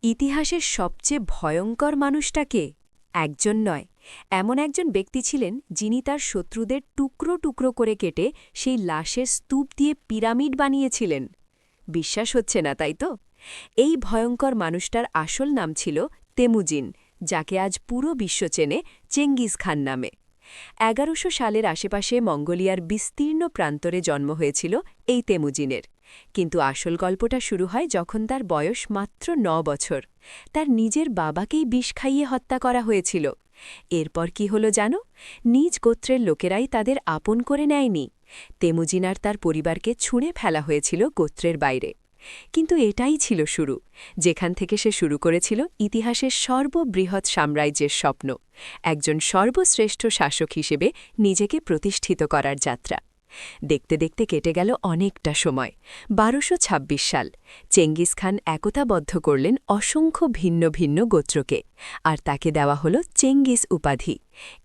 ইতিহাসের সবচেয়ে ভয়ঙ্কর মানুষটাকে একজন নয়, এমন একজন ব্যক্তি ছিলেন যিনি তার শত্রুদের টুকরো টুকরো করে কেটে সেই লাশের স্তূপ দিয়ে পিরামিড বানিয়েছিলেন। বিশ্বাস হচ্ছে না, তাই তো? এই ভয়ঙ্কর মানুষটার আসল নাম ছিল তেমুজিন, যাকে আজ পুরো বিশ্ব চেনে চেঙ্গিস খান নামে। ১১০০ সালের আশেপাশে মঙ্গোলিয়ার বিস্তীর্ণ প্রান্তরে জন্ম হয়েছিল এই তেমুজিনের। কিন্তু আসল গল্পটা শুরু হয় যখন তার বয়স মাত্র ৯ বছর। তার নিজের বাবাকেই বিষ খাইয়ে হত্যা করা হয়েছিল। এরপর কি হলো জানো? নিজ গোত্রের লোকেরাই তাদের আপন করে নেয়নি। তেমুজিন আর তার পরিবারকে ছুঁড়ে ফেলা হয়েছিল গোত্রের বাইরে। কিন্তু এটাই ছিল শুরু, যেখান থেকে সে শুরু করেছিল ইতিহাসের সর্ববৃহৎ সাম্রাজ্যের স্বপ্ন, একজন সর্বশ্রেষ্ঠ শাসক হিসেবে নিজেকে প্রতিষ্ঠিত করার যাত্রা। দেখতে দেখতে কেটে গেল অনেকটা সময়। ১২২৬ সাল চেঙ্গিস খান একতাবদ্ধ করলেন অসংখ্য ভিন্ন ভিন্ন গোত্রকে, আর তাকে দেওয়া হল চেঙ্গিস উপাধি।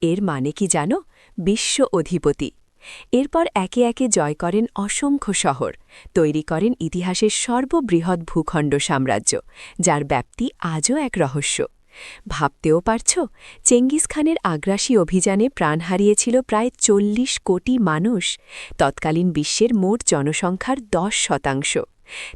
এর মানে কি জানো? বিশ্ব অধিপতি। এরপর একে একে জয় করেন অসংখ্য শহর, তৈরি করেন ইতিহাসের সর্ববৃহৎ ভূখণ্ড সাম্রাজ্য, যার ব্যাপ্তি আজও এক রহস্য। ভাবতেও পারছ, চেঙ্গিস খানের আগ্রাসী অভিযানে প্রাণ হারিয়েছিল প্রায় ৪০ কোটি মানুষ, তৎকালীন বিশ্বের মোট জনসংখ্যার ১০%।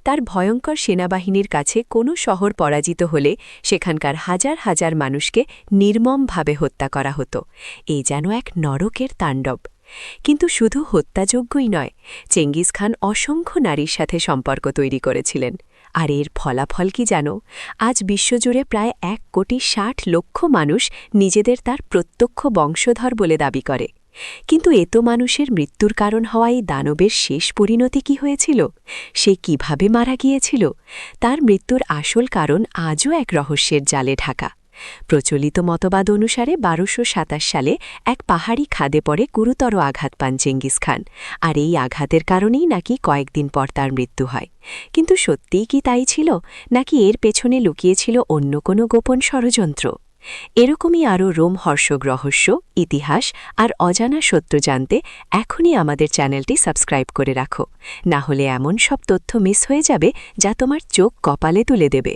তার ভয়ঙ্কর সেনাবাহিনীর কাছে কোনো শহর পরাজিত হলে সেখানকার হাজার হাজার মানুষকে নির্মমভাবে হত্যা করা হতো। এ যেন এক নরকের তাণ্ডব। কিন্তু শুধু হত্যাযোগ্যই নয়, চেঙ্গিস খান অসংখ্য নারীর সাথে সম্পর্ক তৈরি করেছিলেন। আর এর ফলাফল কি জানো? আজ বিশ্বজুড়ে প্রায় ১,৬০,০০,০০০ মানুষ নিজেদের তার প্রত্যক্ষ বংশধর বলে দাবি করে। কিন্তু এত মানুষের মৃত্যুর কারণ হওয়া এই দানবের শেষ পরিণতি কি হয়েছিল? সে কিভাবে মারা গিয়েছিল? তার মৃত্যুর আসল কারণ আজও এক রহস্যের জালে ঢাকা। প্রচলিত মতবাদ অনুসারে ১২২৭ সালে এক পাহাড়ি খাদে পড়ে গুরুতর আঘাত পান চেঙ্গিস খান, আর এই আঘাতের কারণেই নাকি কয়েকদিন পর তার মৃত্যু হয়। কিন্তু সত্যিই কি তাই ছিল, নাকি এর পেছনে লুকিয়েছিল অন্য কোনো গোপন ষড়যন্ত্র? এরকমই আরও রোমহর্ষক রহস্য, ইতিহাস আর অজানা সত্য জানতে এখনই আমাদের চ্যানেলটি সাবস্ক্রাইব করে রাখো, না হলে এমন সব তথ্য মিস হয়ে যাবে যা তোমার চোখ কপালে তুলে দেবে।